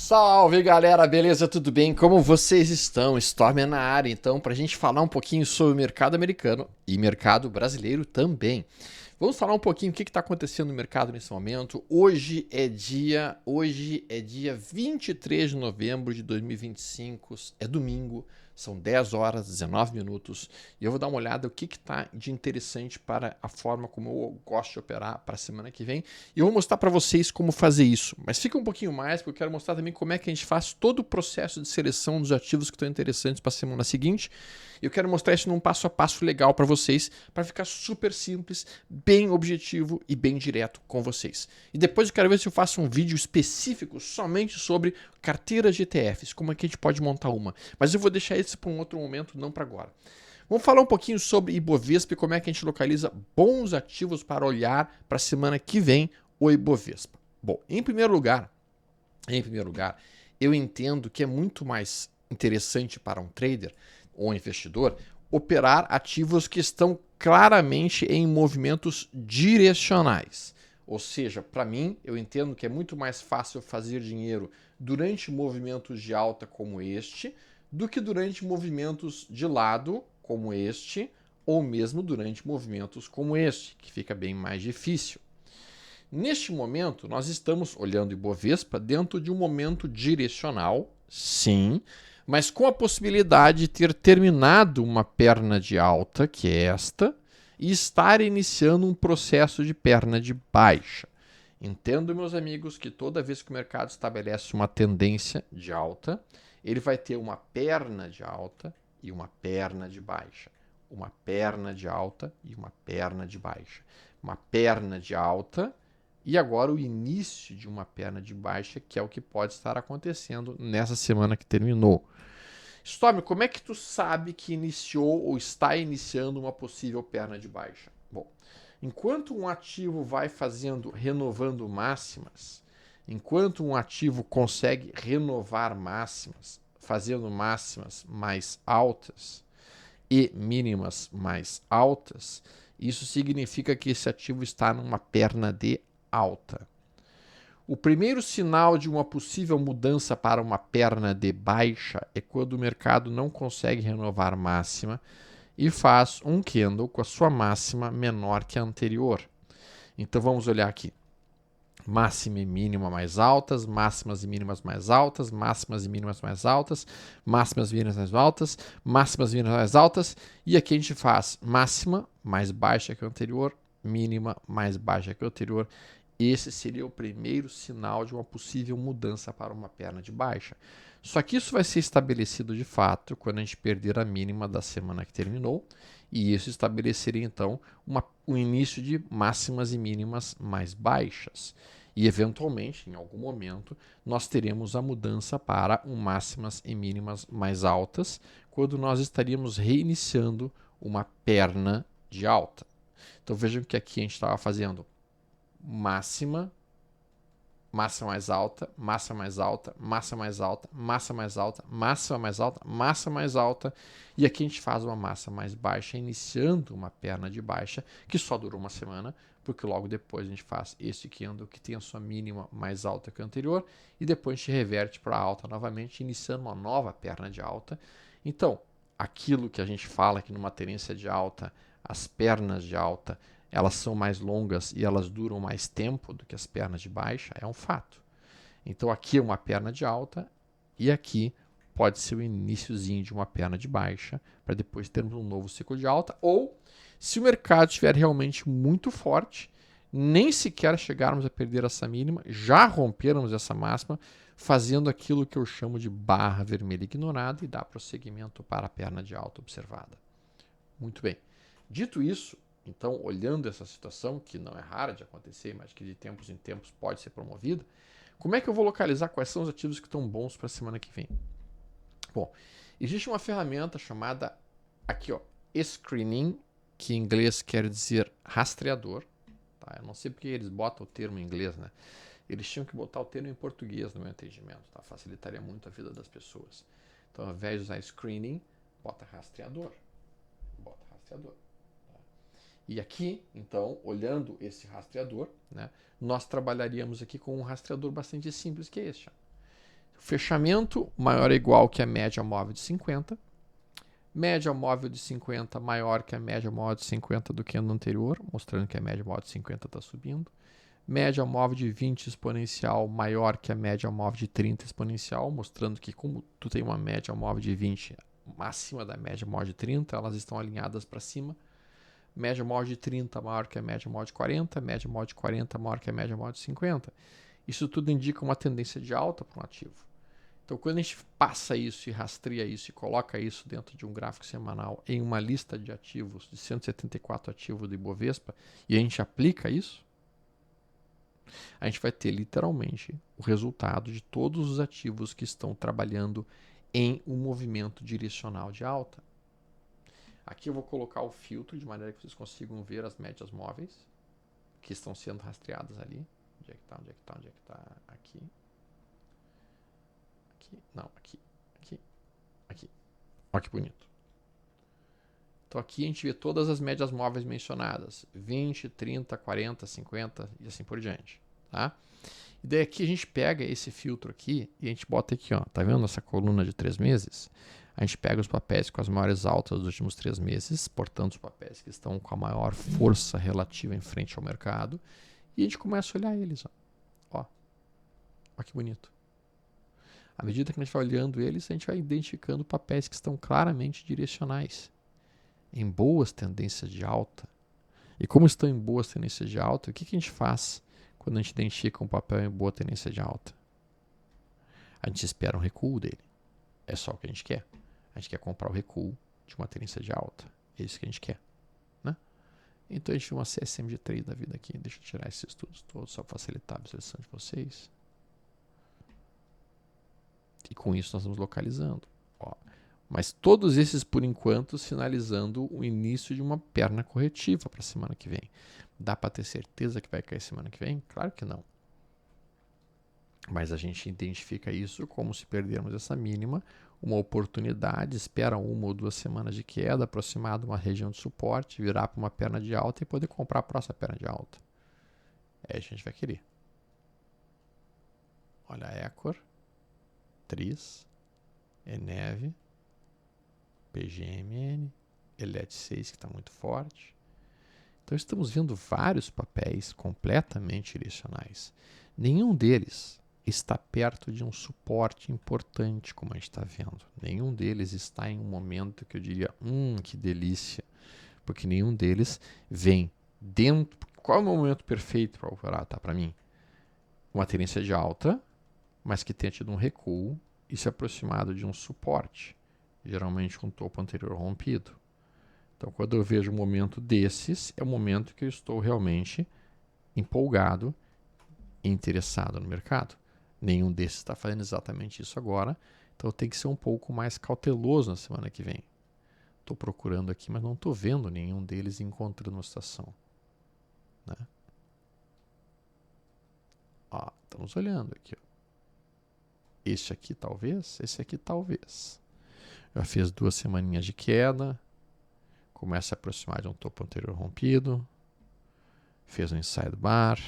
Salve galera, beleza? Tudo bem? Como vocês estão? Storm é na área, então, para a gente falar um pouquinho sobre o mercado americano e mercado brasileiro também. Vamos falar um pouquinho o que está acontecendo no mercado nesse momento. Hoje é dia 23 de novembro de 2025, é domingo, são 10 horas, 19 minutos, e eu vou dar uma olhada o que está de interessante para a forma como eu gosto de operar para a semana que vem, e eu vou mostrar para vocês como fazer isso. Mas fica um pouquinho mais, porque eu quero mostrar também como é que a gente faz todo o processo de seleção dos ativos que estão interessantes para a semana seguinte. Eu quero mostrar isso num passo a passo legal para vocês, para ficar super simples, bem objetivo e bem direto com vocês. E depois eu quero ver se eu faço um vídeo específico somente sobre carteiras de ETFs, como é que a gente pode montar uma. Mas eu vou deixar isso para um outro momento, não para agora. Vamos falar um pouquinho sobre Ibovespa e como é que a gente localiza bons ativos para olhar para a semana que vem o Ibovespa. Bom, em primeiro lugar, eu entendo que é muito mais interessante para um trader ou um investidor operar ativos que estão claramente em movimentos direcionais. Ou seja, para mim, eu entendo que é muito mais fácil fazer dinheiro durante movimentos de alta como este do que durante movimentos de lado como este ou mesmo durante movimentos como este, que fica bem mais difícil. Neste momento, nós estamos olhando Ibovespa dentro de um momento direcional, sim, mas com a possibilidade de ter terminado uma perna de alta, que é esta, e estar iniciando um processo de perna de baixa. Entendo, meus amigos, que toda vez que o mercado estabelece uma tendência de alta, ele vai ter uma perna de alta e uma perna de baixa. Uma perna de alta e uma perna de baixa. Uma perna de alta e agora o início de uma perna de baixa, que é o que pode estar acontecendo nessa semana que terminou. Storm, como é que tu sabe que iniciou ou está iniciando uma possível perna de baixa? Bom, enquanto um ativo vai renovando máximas, enquanto um ativo consegue renovar máximas, fazendo máximas mais altas e mínimas mais altas, isso significa que esse ativo está numa perna de alta. O primeiro sinal de uma possível mudança para uma perna de baixa é quando o mercado não consegue renovar máxima e faz um candle com a sua máxima menor que a anterior. Então vamos olhar aqui. Máxima e mínima mais altas, máximas e mínimas mais altas, máximas e mínimas mais altas, máximas e mínimas mais altas, máximas e mínimas mais altas, e aqui a gente faz máxima mais baixa que a anterior, mínima mais baixa que a anterior. Esse seria o primeiro sinal de uma possível mudança para uma perna de baixa. Só que isso vai ser estabelecido de fato quando a gente perder a mínima da semana que terminou, e isso estabeleceria então um início de máximas e mínimas mais baixas. E eventualmente, em algum momento, nós teremos a mudança para máximas e mínimas mais altas, quando nós estaríamos reiniciando uma perna de alta. Então vejam que aqui a gente estava fazendo máxima, massa mais alta, massa mais alta, massa mais alta, massa mais alta, massa mais alta, massa mais alta, e aqui a gente faz uma massa mais baixa, iniciando uma perna de baixa, que só durou uma semana, porque logo depois a gente faz este candle que tem a sua mínima mais alta que a anterior, e depois a gente reverte para a alta novamente, iniciando uma nova perna de alta. Então, aquilo que a gente fala que numa tendência de alta, as pernas de alta elas são mais longas e elas duram mais tempo do que as pernas de baixa, é um fato. Então aqui é uma perna de alta e aqui pode ser o iniciozinho de uma perna de baixa, para depois termos um novo ciclo de alta, ou se o mercado estiver realmente muito forte, nem sequer chegarmos a perder essa mínima, já rompermos essa máxima, fazendo aquilo que eu chamo de barra vermelha ignorada e dar prosseguimento para a perna de alta observada. Muito bem. Dito isso, então, olhando essa situação, que não é rara de acontecer, mas que de tempos em tempos pode ser promovida, como é que eu vou localizar quais são os ativos que estão bons para a semana que vem? Bom, existe uma ferramenta chamada aqui, ó, screening, que em inglês quer dizer rastreador. Tá? Eu não sei porque eles botam o termo em inglês, né? Eles tinham que botar o termo em português no meu entendimento, tá? Facilitaria muito a vida das pessoas. Então, ao invés de usar screening, bota rastreador. Bota rastreador. E aqui, então, olhando esse rastreador, né, nós trabalharíamos aqui com um rastreador bastante simples que é este. Fechamento maior ou igual que a média móvel de 50. Média móvel de 50 maior que a média móvel de 50 do candle anterior, mostrando que a média móvel de 50 está subindo. Média móvel de 20 exponencial maior que a média móvel de 30 exponencial, mostrando que como tu tem uma média móvel de 20 acima da média móvel de 30, elas estão alinhadas para cima. Média móvel de 30 maior que a média móvel de 40, média móvel de 40 maior que a média móvel de 50. Isso tudo indica uma tendência de alta para um ativo. Então, quando a gente passa isso e rastreia isso e coloca isso dentro de um gráfico semanal em uma lista de ativos, de 174 ativos do Ibovespa, e a gente aplica isso, a gente vai ter literalmente o resultado de todos os ativos que estão trabalhando em um movimento direcional de alta. Aqui eu vou colocar o filtro de maneira que vocês consigam ver as médias móveis que estão sendo rastreadas ali. Onde é que está? Onde é que está? Onde é que está? Aqui. Aqui. Não, aqui. Aqui. Aqui. Olha que bonito. Então aqui a gente vê todas as médias móveis mencionadas. 20, 30, 40, 50 e assim por diante. Tá? E daí aqui a gente pega esse filtro aqui e a gente bota aqui, ó, tá vendo essa coluna de 3 meses? A gente pega os papéis com as maiores altas dos últimos 3 meses, portanto os papéis que estão com a maior força relativa em frente ao mercado, e a gente começa a olhar eles, ó. Ó que bonito. À medida que a gente vai olhando eles, a gente vai identificando papéis que estão claramente direcionais, em boas tendências de alta. E como estão em boas tendências de alta, o que a gente faz quando a gente identifica um papel em boa tendência de alta? A gente espera um recuo dele. É só o que a gente quer. A gente quer comprar o recuo de uma tendência de alta. É isso que a gente quer. Né? Então a gente tem uma CSM de 3 da vida aqui. Deixa eu tirar esses estudos todos só para facilitar a visualização de vocês. E com isso nós vamos localizando. Ó. Mas todos esses, por enquanto, sinalizando o início de uma perna corretiva para a semana que vem. Dá para ter certeza que vai cair semana que vem? Claro que não. Mas a gente identifica isso como se perdermos essa mínima, uma oportunidade, espera 1 ou 2 semanas de queda, aproximar de uma região de suporte, virar para uma perna de alta e poder comprar a próxima perna de alta. Aí a gente vai querer. Olha a Ecor, Tris, Eneve, PGMN, Elet 6 que está muito forte. Então estamos vendo vários papéis completamente direcionais. Nenhum deles está perto de um suporte importante, como a gente está vendo. Nenhum deles está em um momento que eu diria, que delícia. Porque nenhum deles vem dentro... Qual é o momento perfeito para operar, tá, para mim? Uma tendência de alta, mas que tenha tido um recuo e se aproximado de um suporte. Geralmente com o topo anterior rompido. Então, quando eu vejo um momento desses, é o momento que eu estou realmente empolgado e interessado no mercado. Nenhum desses está fazendo exatamente isso agora, então eu tenho que ser um pouco mais cauteloso na semana que vem. Estou procurando aqui, mas não estou vendo nenhum deles encontrando uma situação. Né? Ó, estamos olhando aqui. Ó. Este aqui talvez, esse aqui talvez. Já fez 2 semaninhas de queda, começa a aproximar de um topo anterior rompido, fez um inside bar,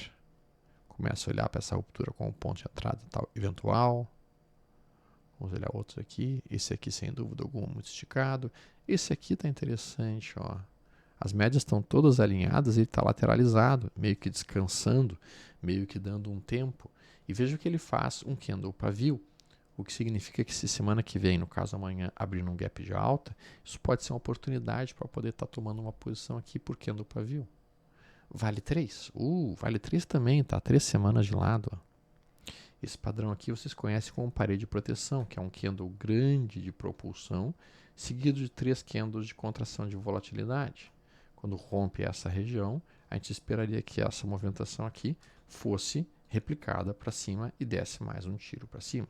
começa a olhar para essa ruptura com um ponto de entrada eventual. Vamos olhar outros aqui. Esse aqui, sem dúvida alguma, muito esticado. Esse aqui está interessante. Ó. As médias estão todas alinhadas e ele está lateralizado, meio que descansando, meio que dando um tempo. E veja o que ele faz, um candle pavio, o que significa que se semana que vem, no caso amanhã, abrir um gap de alta, isso pode ser uma oportunidade para poder estar tomando uma posição aqui por candle pavio. Vale 3? Vale 3 também, tá? 3 semanas de lado. Ó. Esse padrão aqui vocês conhecem como parede de proteção, que é um candle grande de propulsão, seguido de 3 candles de contração de volatilidade. Quando rompe essa região, a gente esperaria que essa movimentação aqui fosse replicada para cima e desse mais um tiro para cima.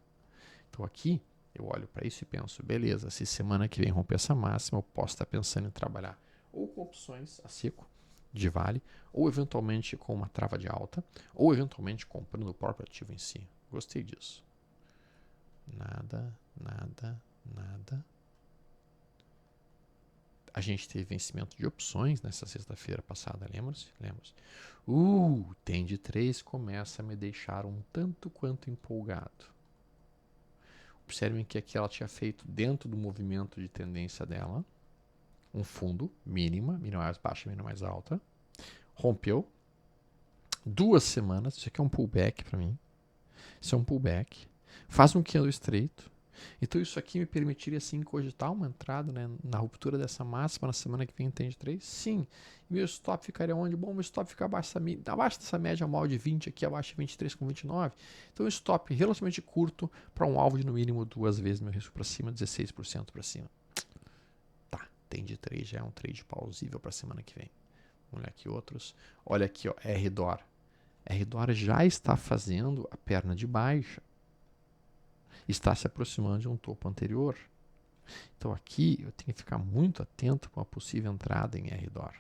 Então aqui eu olho para isso e penso, beleza, se semana que vem romper essa máxima, eu posso estar pensando em trabalhar ou com opções a seco, de vale, ou eventualmente com uma trava de alta, ou eventualmente comprando o próprio ativo em si. Gostei disso. Nada, nada, nada. A gente teve vencimento de opções nessa sexta-feira passada, lembra-se? Lembra-se? Tem de 3 começa a me deixar um tanto quanto empolgado. Observem que aqui ela tinha feito dentro do movimento de tendência dela um fundo, mínima mais baixa, mínima mais alta, rompeu, 2 semanas, isso aqui é um pullback para mim, isso é um pullback, faz um candle estreito, então isso aqui me permitiria sim cogitar uma entrada, né, na ruptura dessa máxima na semana que vem em trend 3, sim, e meu stop ficaria onde? Bom, meu stop fica abaixo dessa média móvel de 20 aqui, abaixo de 23,29, então stop relativamente curto para um alvo de no mínimo 2 vezes meu risco para cima, 16% para cima. Trend 3 já é um trade plausível para a semana que vem. Vamos olhar aqui outros. Olha aqui, ó, RDOR. RDOR já está fazendo a perna de baixa. Está se aproximando de um topo anterior. Então aqui eu tenho que ficar muito atento com a possível entrada em RDOR.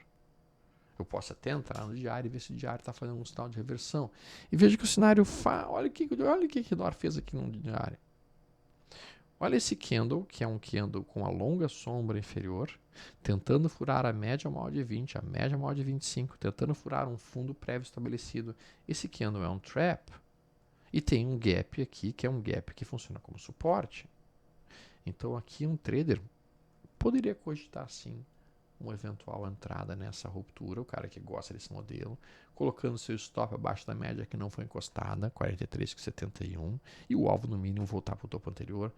Eu posso até entrar no diário e ver se o diário está fazendo um sinal de reversão. E veja que o cenário olha o que o RDOR fez aqui no diário. Olha esse candle, que é um candle com a longa sombra inferior, tentando furar a média móvel de 20, a média móvel de 25, tentando furar um fundo prévio estabelecido. Esse candle é um trap e tem um gap aqui, que é um gap que funciona como suporte. Então aqui um trader poderia cogitar sim uma eventual entrada nessa ruptura, o cara que gosta desse modelo, colocando seu stop abaixo da média que não foi encostada, 43,71, e o alvo no mínimo voltar para o topo anterior,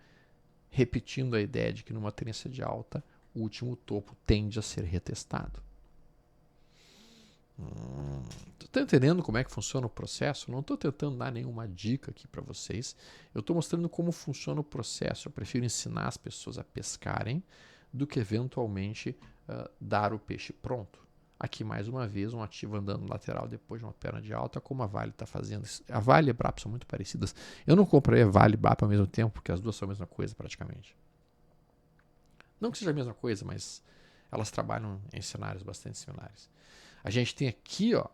repetindo a ideia de que numa tendência de alta, o último topo tende a ser retestado. Estou entendendo como é que funciona o processo? Não estou tentando dar nenhuma dica aqui para vocês. Eu estou mostrando como funciona o processo. Eu prefiro ensinar as pessoas a pescarem do que eventualmente dar o peixe pronto. Aqui, mais uma vez, um ativo andando lateral depois de uma perna de alta, como a Vale está fazendo. A Vale e a Brap são muito parecidas. Eu não compraria Vale e Brap ao mesmo tempo, porque as duas são a mesma coisa praticamente. Não que seja a mesma coisa, mas elas trabalham em cenários bastante similares. A gente tem aqui, ó,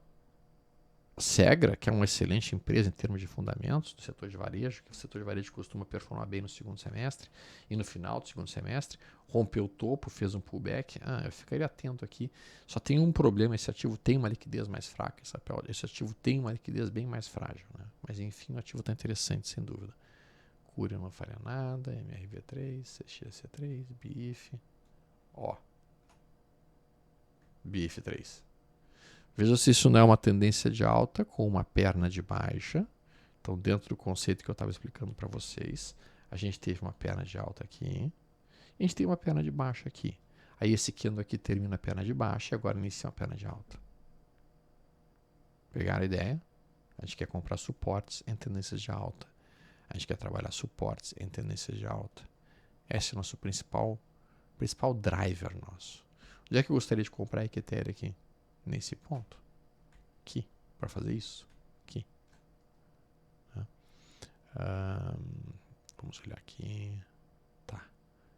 Segra, que é uma excelente empresa em termos de fundamentos do setor de varejo, que o setor de varejo costuma performar bem no segundo semestre e no final do segundo semestre, rompeu o topo, fez um pullback. Eu ficaria atento aqui. Só tem um problema, esse ativo tem uma liquidez mais fraca, esse ativo tem uma liquidez bem mais frágil, né? Mas enfim, o ativo está interessante, sem dúvida. Curia não faria nada, MRV3, CXC3, BIF, BIF3. Veja se isso não é uma tendência de alta com uma perna de baixa. Então, dentro do conceito que eu estava explicando para vocês, a gente teve uma perna de alta aqui, a gente tem uma perna de baixa aqui. Aí esse candle aqui termina a perna de baixa e agora inicia uma perna de alta. Pegaram a ideia? A gente quer comprar suportes em tendências de alta. A gente quer trabalhar suportes em tendências de alta. Esse é o nosso principal driver nosso. Onde é que eu gostaria de comprar Ethereum aqui? Nesse ponto. Aqui. Para fazer isso. Aqui. Vamos olhar aqui. Tá.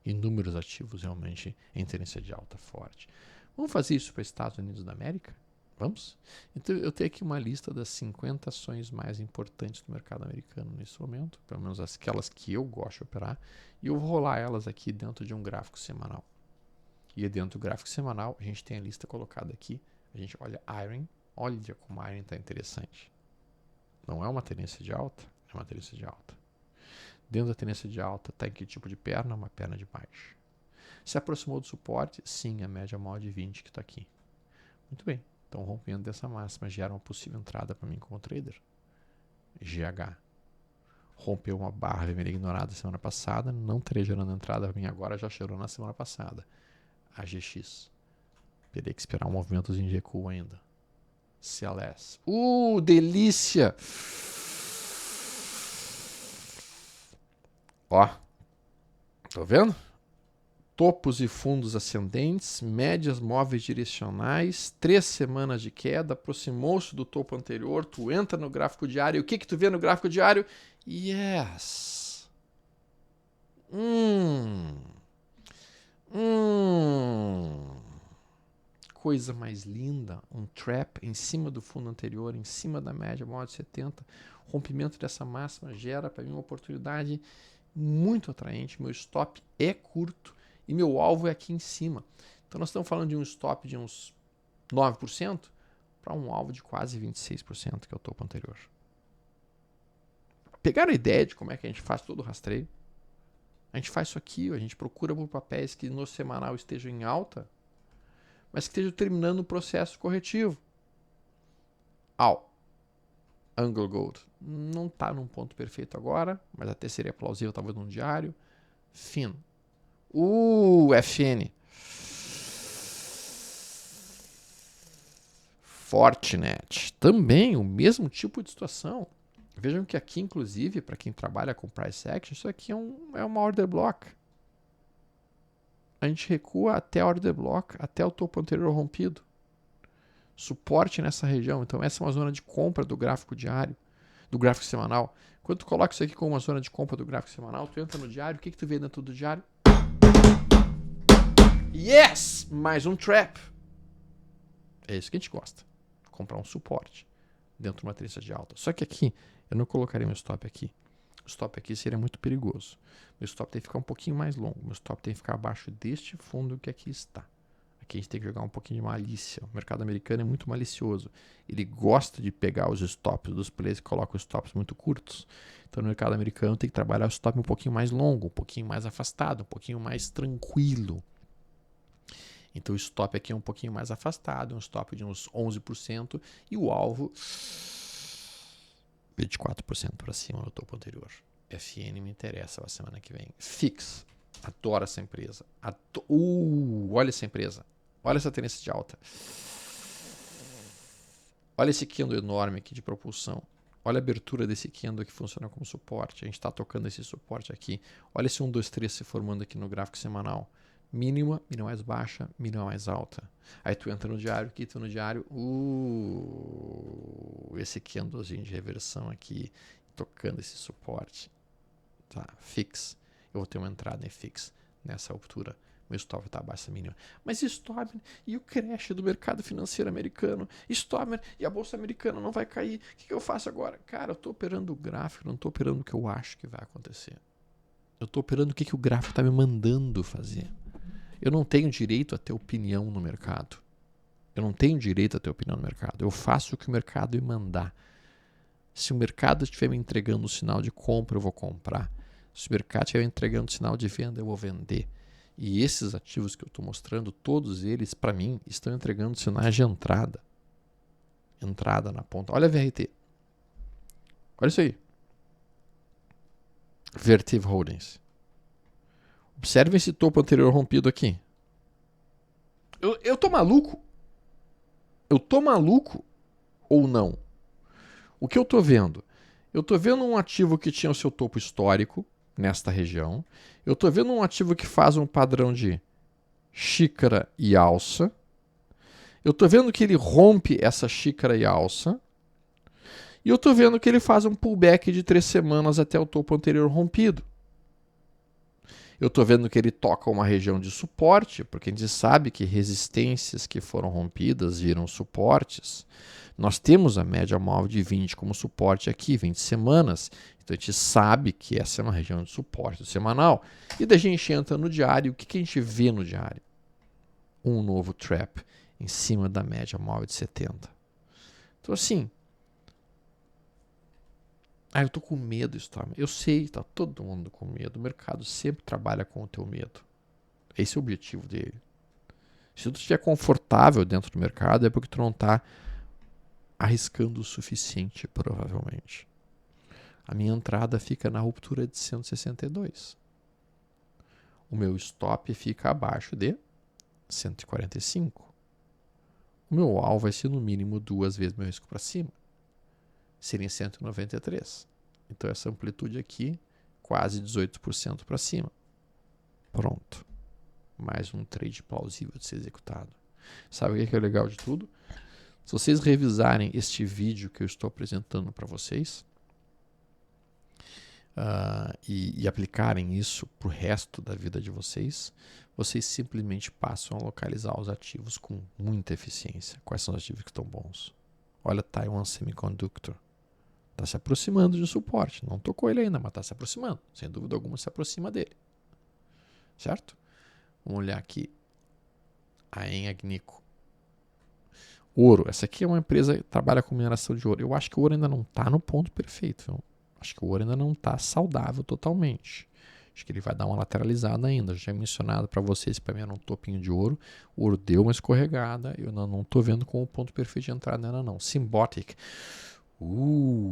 Inúmeros ativos realmente em tendência de alta forte. Vamos fazer isso para Estados Unidos da América? Vamos? Então eu tenho aqui uma lista das 50 ações mais importantes do mercado americano nesse momento, pelo menos aquelas que eu gosto de operar, e eu vou rolar elas aqui dentro de um gráfico semanal. E dentro do gráfico semanal a gente tem a lista colocada aqui. A gente olha Iron, olha como a Iron está interessante. Não é uma tendência de alta, é uma tendência de alta. Dentro da tendência de alta está em que tipo de perna? Uma perna de baixa. Se aproximou do suporte? Sim, a média móvel de 20 que está aqui. Muito bem. Então, rompendo dessa máxima, gera uma possível entrada para mim como trader. GH. Rompeu uma barra vermelha ignorada semana passada, não estaria gerando entrada para mim agora, já gerou na semana passada. AGX. Teria que esperar um movimentozinho de recuo ainda. CLS. Delícia! Ó. Tô vendo? Topos e fundos ascendentes, médias móveis direcionais, 3 semanas de queda, aproximou-se do topo anterior, tu entra no gráfico diário, e o que tu vê no gráfico diário? Yes! Coisa mais linda, um trap em cima do fundo anterior, em cima da média móvel de 70, rompimento dessa máxima gera para mim uma oportunidade muito atraente, meu stop é curto, e meu alvo é aqui em cima. Então nós estamos falando de um stop de uns 9% para um alvo de quase 26%, que é o topo anterior. Pegaram a ideia de como é que a gente faz todo o rastreio? A gente faz isso aqui, a gente procura por papéis que no semanal estejam em alta, mas que estejam terminando o processo corretivo. Anglo Gold não está num ponto perfeito agora, mas até seria plausível talvez num diário. FIN. FN. Fortinet. Também o mesmo tipo de situação. Vejam que aqui, inclusive, para quem trabalha com price action, isso aqui é uma order block. A gente recua até a order block, até o topo anterior rompido. Suporte nessa região. Então, essa é uma zona de compra do gráfico diário, do gráfico semanal. Quando tu coloca isso aqui como uma zona de compra do gráfico semanal, tu entra no diário, o que tu vê dentro do diário? Yes! Mais um trap. É isso que a gente gosta. Comprar um suporte dentro de uma tendência de alta. Só que aqui, eu não colocaria meu stop aqui. O stop aqui seria muito perigoso. Meu stop tem que ficar um pouquinho mais longo. Meu stop tem que ficar abaixo deste fundo que aqui está. Aqui a gente tem que jogar um pouquinho de malícia. O mercado americano é muito malicioso. Ele gosta de pegar os stops dos players que colocam os stops muito curtos. Então no mercado americano tem que trabalhar o stop um pouquinho mais longo, um pouquinho mais afastado, um pouquinho mais tranquilo. Então o stop aqui é um pouquinho mais afastado, um stop de uns 11% e o alvo 24% para cima no topo anterior. FN me interessa a semana que vem. Fix. Adoro essa empresa. Olha essa empresa. Olha essa tendência de alta. Olha esse candle enorme aqui de propulsão. Olha a abertura desse candle que funciona como suporte. A gente está tocando esse suporte aqui. Olha esse 1, 2, 3 se formando aqui no gráfico semanal. Mínima, mínima mais baixa, mínima mais alta. Aí tu entra no diário, aqui tu no diário. Esse candlezinho de reversão aqui, tocando esse suporte. Tá, fix. Eu vou ter uma entrada em fix nessa altura. Meu stop está abaixo da mínima. Mas stop e o crash do mercado financeiro americano? Stop e a bolsa americana não vai cair. O que eu faço agora? Cara, eu estou operando o gráfico, não estou operando o que eu acho que vai acontecer. Eu estou operando o que o gráfico está me mandando fazer. Eu não tenho direito a ter opinião no mercado. Eu não tenho direito a ter opinião no mercado. Eu faço o que o mercado me mandar. Se o mercado estiver me entregando um sinal de compra, eu vou comprar. Se o mercado estiver me entregando um sinal de venda, eu vou vender. E esses ativos que eu estou mostrando, todos eles, para mim, estão entregando sinais de entrada. Entrada na ponta. Olha a VRT. Olha isso aí. Vertiv Holdings. Observe esse topo anterior rompido aqui. Eu tô maluco? Eu tô maluco ou não? O que eu tô vendo? Eu tô vendo um ativo que tinha o seu topo histórico nesta região. Eu tô vendo um ativo que faz um padrão de xícara e alça. Eu tô vendo que ele rompe essa xícara e alça. E eu tô vendo que ele faz um pullback de 3 semanas até o topo anterior rompido. Eu estou vendo que ele toca uma região de suporte, porque a gente sabe que resistências que foram rompidas viram suportes. Nós temos a média móvel de 20 como suporte aqui, 20 semanas. Então a gente sabe que essa é uma região de suporte semanal. E daí a gente entra no diário. O que a gente vê no diário? Um novo trap em cima da média móvel de 70. Então assim... eu tô com medo, Storm. Eu sei, tá todo mundo com medo. O mercado sempre trabalha com o teu medo. Esse é o objetivo dele. Se tu estiver confortável dentro do mercado, é porque tu não tá arriscando o suficiente, provavelmente. A minha entrada fica na ruptura de 162. O meu stop fica abaixo de 145. O meu alvo vai ser no mínimo 2 vezes meu risco para cima. Seria em 193. Então essa amplitude aqui, quase 18% para cima. Pronto. Mais um trade plausível de ser executado. Sabe o que é legal de tudo? Se vocês revisarem este vídeo que eu estou apresentando para vocês e aplicarem isso para o resto da vida de vocês, vocês simplesmente passam a localizar os ativos com muita eficiência. Quais são os ativos que estão bons? Olha Taiwan Semiconductor. Está se aproximando de suporte. Não tocou ele ainda, mas está se aproximando. Sem dúvida alguma se aproxima dele. Certo? Vamos olhar aqui. A Agnico. Ouro. Essa aqui é uma empresa que trabalha com mineração de ouro. Eu acho que o ouro ainda não está no ponto perfeito. Viu? Acho que o ouro ainda não está saudável totalmente. Acho que ele vai dar uma lateralizada ainda. Já tinha mencionado para vocês, para mim era um topinho de ouro. O ouro deu uma escorregada. Eu não estou vendo com o ponto perfeito de entrada nela, não. Symbotic.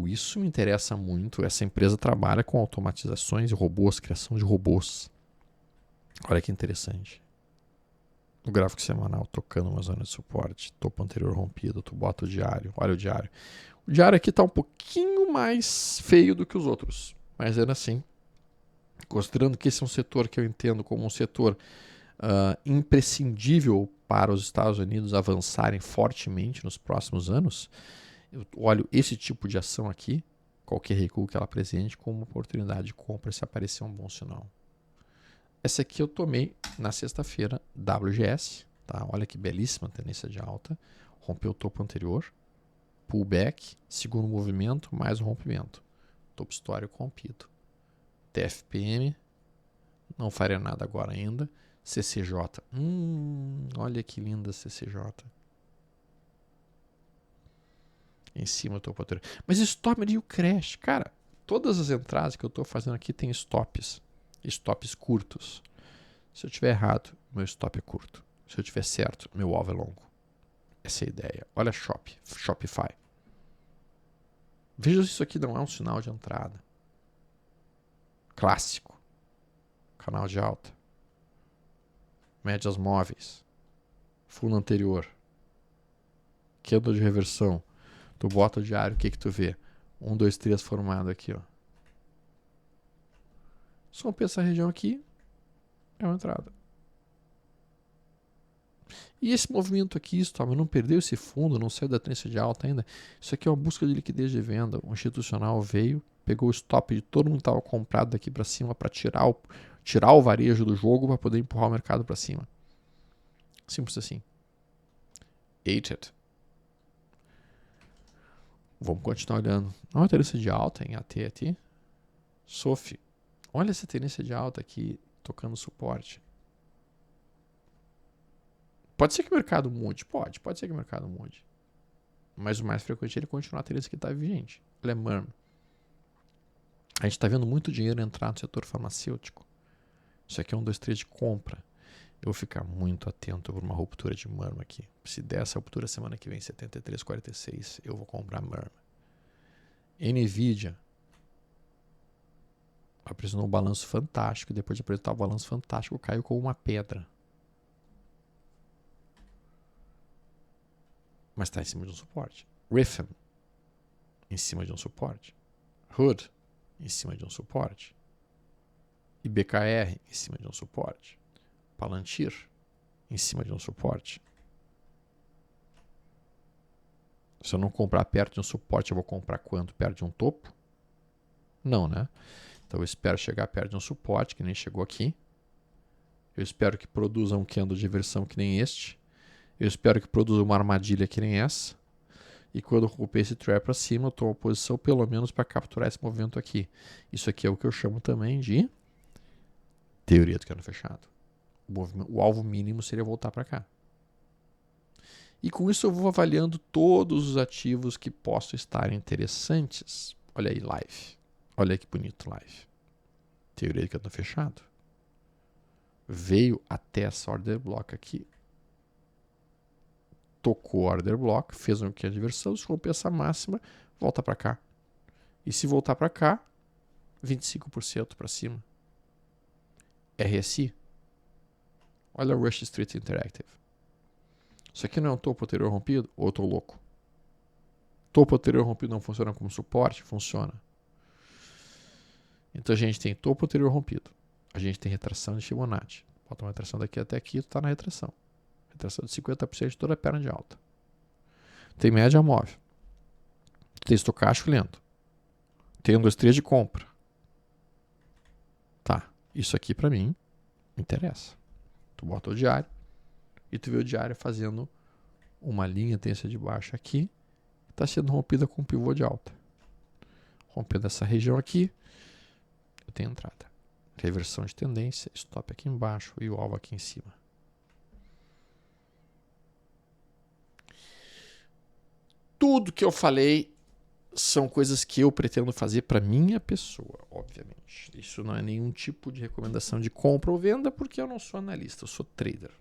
Isso me interessa muito. Essa empresa trabalha com automatizações e robôs, criação de robôs. Olha que interessante. O gráfico semanal tocando uma zona de suporte. Topo anterior rompido. Tu bota o diário. Olha o diário. O diário aqui está um pouquinho mais feio do que os outros. Mas era assim. Considerando que esse é um setor que eu entendo como um setor imprescindível para os Estados Unidos avançarem fortemente nos próximos anos, eu olho esse tipo de ação aqui, qualquer recuo que ela apresente, como uma oportunidade de compra se aparecer um bom sinal. Essa aqui eu tomei na sexta-feira, WGS. Tá? Olha que belíssima tendência de alta. Rompeu o topo anterior. Pullback, segundo movimento, mais um rompimento. Topo histórico rompido. TFPM, não faria nada agora ainda. CCJ, olha que linda CCJ. Em cima do topo anterior. Mas stop e o crash, cara, todas as entradas que eu estou fazendo aqui tem stops curtos. Se eu tiver errado, meu stop é curto. Se eu tiver certo, meu alvo é longo. Essa é a ideia. Olha Shopify. Veja se isso aqui não é um sinal de entrada. Clássico. Canal de alta. Médias móveis. Fundo anterior. Queda de reversão. Tu bota o diário, o que tu vê? 1, 2, 3 formado aqui, ó. Se romper essa região aqui, é uma entrada. E esse movimento aqui, Storm, não perdeu esse fundo, não saiu da tendência de alta ainda. Isso aqui é uma busca de liquidez de venda. O institucional veio, pegou o stop de todo mundo que estava comprado daqui para cima para tirar o varejo do jogo para poder empurrar o mercado para cima. Simples assim. Hated. Vamos continuar olhando. Olha a tendência de alta em AT aqui. SOFI. Olha essa tendência de alta aqui tocando suporte. Pode ser que o mercado mude? Pode ser que o mercado mude. Mas o mais frequente é ele continuar a tendência que está vigente. Olha, MARM. A gente está vendo muito dinheiro entrar no setor farmacêutico. Isso aqui é 1, 2, 3 de compra. Eu vou ficar muito atento por uma ruptura de MARM aqui. Se der essa ruptura semana que vem, 73,46, eu vou comprar MARM. NVIDIA apresentou um balanço fantástico. Depois de apresentar o balanço fantástico, caiu como uma pedra. Mas está em cima de um suporte. Rhythm, em cima de um suporte. Hood, em cima de um suporte. IBKR, em cima de um suporte. Palantir, em cima de um suporte. Se eu não comprar perto de um suporte, eu vou comprar quanto? Perto de um topo? Não, né? Então eu espero chegar perto de um suporte, que nem chegou aqui. Eu espero que produza um candle de inversão que nem este. Eu espero que produza uma armadilha que nem essa. E quando eu romper esse trap para cima, eu tomo uma posição pelo menos para capturar esse movimento aqui. Isso aqui é o que eu chamo também de teoria do candle fechado. O alvo mínimo seria voltar para cá. E com isso eu vou avaliando todos os ativos que possam estar interessantes. Olha aí, live. Olha aí que bonito live. Teoria do candle fechado. Veio até essa order block aqui. Tocou o order block, fez um que de inversão, se romper essa máxima, volta para cá. E se voltar para cá, 25% para cima. RSI. Olha o Rush Street Interactive. Isso aqui não é um topo anterior rompido? Ou eu tô louco? Topo anterior rompido não funciona como suporte? Funciona. Então a gente tem topo anterior rompido. A gente tem retração de Fibonacci. Bota uma retração daqui até aqui, tu tá na retração. Retração de 50% de toda a perna de alta. Tem média móvel. Tem estocástico lento. Tem 1, 2, 3 de compra. Tá. Isso aqui pra mim interessa. Tu bota o diário e tu vê o diário fazendo uma linha tendência de baixa aqui. Está sendo rompida com um pivô de alta. Rompendo essa região aqui, eu tenho entrada. Reversão de tendência, stop aqui embaixo e o alvo aqui em cima. Tudo que eu falei são coisas que eu pretendo fazer para minha pessoa, obviamente. Isso não é nenhum tipo de recomendação de compra ou venda, porque eu não sou analista, eu sou trader.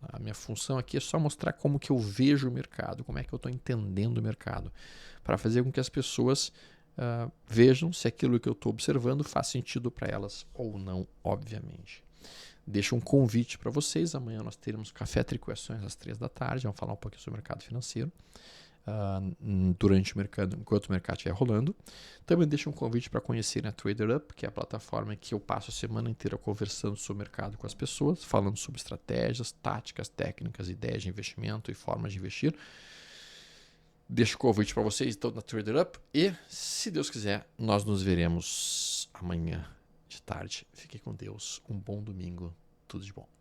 A minha função aqui é só mostrar como que eu vejo o mercado, como é que eu estou entendendo o mercado, para fazer com que as pessoas vejam se aquilo que eu estou observando faz sentido para elas ou não, obviamente. Deixo um convite para vocês. Amanhã nós teremos Café Tricoações às 3 da tarde. Vamos falar um pouquinho sobre o mercado financeiro durante o mercado, enquanto o mercado estiver rolando. Também deixo um convite para conhecerem a TraderUp, que é a plataforma em que eu passo a semana inteira conversando sobre o mercado com as pessoas, falando sobre estratégias, táticas, técnicas, ideias de investimento e formas de investir. Deixo o convite para vocês então na TraderUp e, se Deus quiser, nós nos veremos amanhã de tarde. Fique com Deus. Um bom domingo. Tudo de bom.